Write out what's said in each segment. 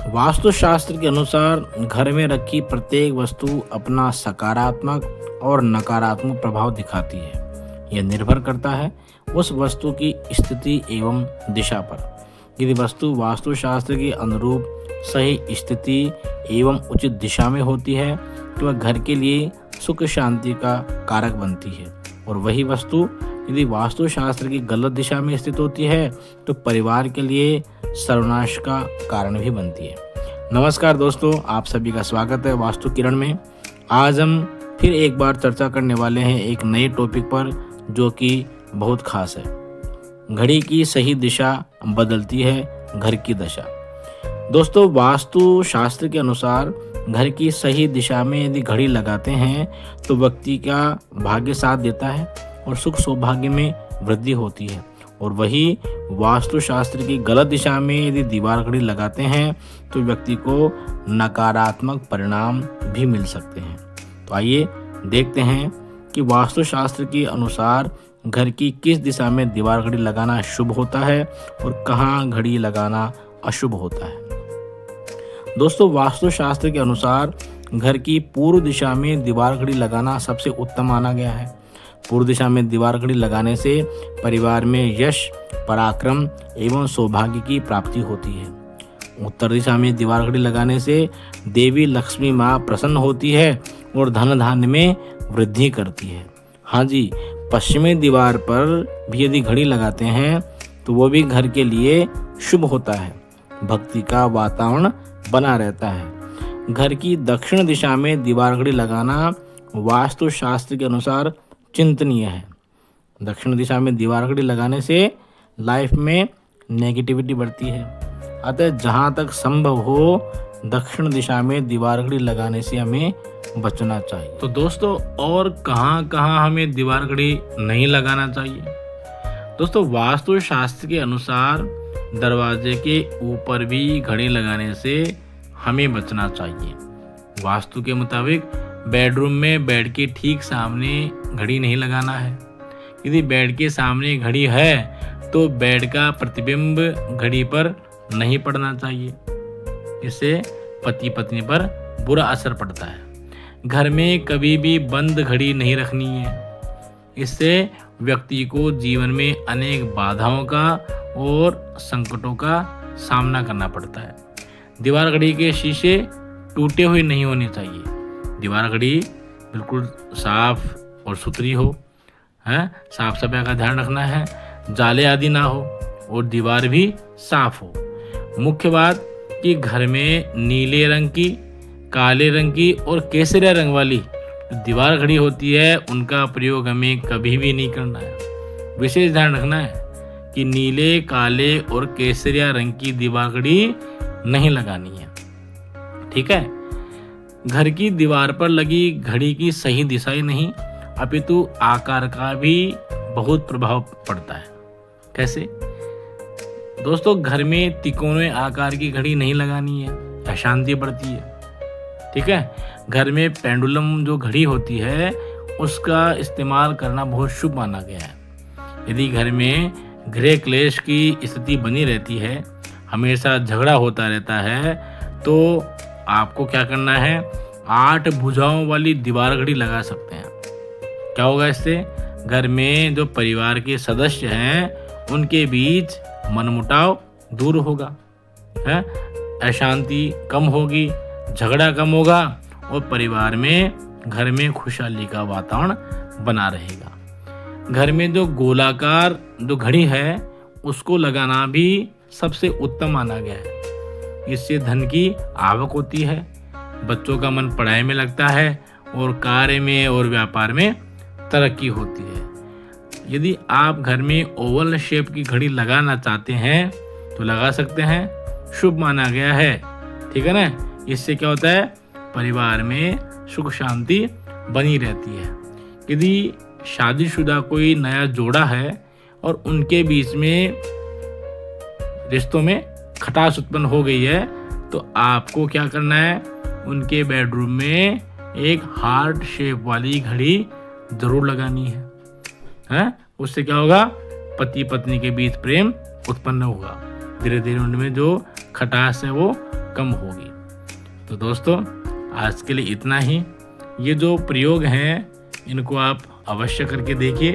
वास्तुशास्त्र के अनुसार घर में रखी प्रत्येक वस्तु अपना सकारात्मक और नकारात्मक प्रभाव दिखाती है। यह निर्भर करता है उस वस्तु की स्थिति एवं दिशा पर। यदि वस्तु वास्तुशास्त्र के अनुरूप सही स्थिति एवं उचित दिशा में होती है तो वह घर के लिए सुख शांति का कारक बनती है, और वही वस्तु यदि वास्तुशास्त्र की गलत दिशा में स्थित होती है तो परिवार के लिए सर्वनाश का कारण भी बनती है। नमस्कार दोस्तों, आप सभी का स्वागत है वास्तु किरण में। आज हम फिर एक बार चर्चा करने वाले हैं एक नए टॉपिक पर जो कि बहुत खास है। घड़ी की सही दिशा बदलती है घर की दशा। दोस्तों, वास्तु शास्त्र के अनुसार घर की सही दिशा में यदि घड़ी लगाते हैं तो व्यक्ति का भाग्य साथ देता है और सुख सौभाग्य में वृद्धि होती है, और वही वास्तुशास्त्र की गलत दिशा में यदि दीवार घड़ी लगाते हैं तो व्यक्ति को नकारात्मक परिणाम भी मिल सकते हैं। तो आइए देखते हैं कि वास्तुशास्त्र के अनुसार घर की किस दिशा में दीवार घड़ी लगाना शुभ होता है और कहाँ घड़ी लगाना अशुभ होता है। दोस्तों, वास्तुशास्त्र के अनुसार घर की पूर्व दिशा में दीवार घड़ी लगाना सबसे उत्तम माना गया है। पूर्व दिशा में दीवार घड़ी लगाने से परिवार में यश, पराक्रम एवं सौभाग्य की प्राप्ति होती है। उत्तर दिशा में दीवार घड़ी लगाने से देवी लक्ष्मी माँ प्रसन्न होती है और धन धान्य में वृद्धि करती है। हाँ जी, पश्चिमी दीवार पर भी यदि घड़ी लगाते हैं तो वो भी घर के लिए शुभ होता है। भक्ति का वातावरण बना रहता है। घर की दक्षिण दिशा में दीवार घड़ी लगाना वास्तुशास्त्र के अनुसार चिंतनीय है। दक्षिण दिशा में दीवार घड़ी लगाने से लाइफ में नेगेटिविटी बढ़ती है, अतः जहाँ तक संभव हो दक्षिण दिशा में दीवार घड़ी लगाने से हमें बचना चाहिए। तो दोस्तों, और कहाँ हमें दीवार घड़ी नहीं लगाना चाहिए? दोस्तों, वास्तुशास्त्र के अनुसार दरवाजे के ऊपर भी घड़ी लगाने से हमें बचना चाहिए। वास्तु के मुताबिक बेडरूम में बेड के ठीक सामने घड़ी नहीं लगाना है। यदि बेड के सामने घड़ी है तो बेड का प्रतिबिंब घड़ी पर नहीं पड़ना चाहिए। इससे पति पत्नी पर बुरा असर पड़ता है। घर में कभी भी बंद घड़ी नहीं रखनी है। इससे व्यक्ति को जीवन में अनेक बाधाओं का और संकटों का सामना करना पड़ता है। दीवार घड़ी के शीशे टूटे हुए नहीं होने चाहिए। दीवार घड़ी बिल्कुल साफ और सुथरी हो, है, साफ सफाई का ध्यान रखना है, जाले आदि ना हो और दीवार भी साफ हो। मुख्य बात कि घर में नीले रंग की, काले रंग की और केसरिया रंग वाली दीवार घड़ी होती है उनका प्रयोग हमें कभी भी नहीं करना है। विशेष ध्यान रखना है कि नीले, काले और केसरिया रंग की दीवार घड़ी नहीं लगानी है। ठीक है। घर की दीवार पर लगी घड़ी की सही दिशा ही नहीं अपितु आकार का भी बहुत प्रभाव पड़ता है। कैसे? दोस्तों, घर में तिकोने आकार की घड़ी नहीं लगानी है, अशांति बढ़ती है। ठीक है। घर में पेंडुलम जो घड़ी होती है उसका इस्तेमाल करना बहुत शुभ माना गया है। यदि घर में गृह क्लेश की स्थिति बनी रहती है, हमेशा झगड़ा होता रहता है, तो आपको क्या करना है, 8 भुजाओं वाली दीवार घड़ी लगा सकते हैं। क्या होगा इससे? घर में जो परिवार के सदस्य हैं उनके बीच मनमुटाव दूर होगा, है, अशांति कम होगी, झगड़ा कम होगा और परिवार में, घर में खुशहाली का वातावरण बना रहेगा। घर में जो गोलाकार जो घड़ी है उसको लगाना भी सबसे उत्तम माना गया है। इससे धन की आवक होती है, बच्चों का मन पढ़ाई में लगता है और कार्य में और व्यापार में तरक्की होती है। यदि आप घर में ओवल शेप की घड़ी लगाना चाहते हैं तो लगा सकते हैं, शुभ माना गया है। ठीक है ना। इससे क्या होता है, परिवार में सुख शांति बनी रहती है। यदि शादीशुदा कोई नया जोड़ा है और उनके बीच में रिश्तों में खटास उत्पन्न हो गई है तो आपको क्या करना है, उनके बेडरूम में एक हार्ट शेप वाली घड़ी जरूर लगानी है। उससे क्या होगा, पति पत्नी के बीच प्रेम उत्पन्न होगा। धीरे धीरे उनमें जो खटास है वो कम होगी। तो दोस्तों, आज के लिए इतना ही। ये जो प्रयोग हैं इनको आप अवश्य करके देखिए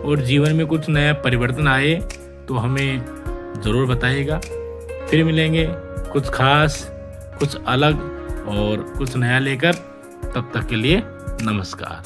और जीवन में कुछ नया परिवर्तन आए तो हमें ज़रूर बताइएगा। फिर मिलेंगे कुछ खास, कुछ अलग और कुछ नया लेकर। तब तक के लिए नमस्कार।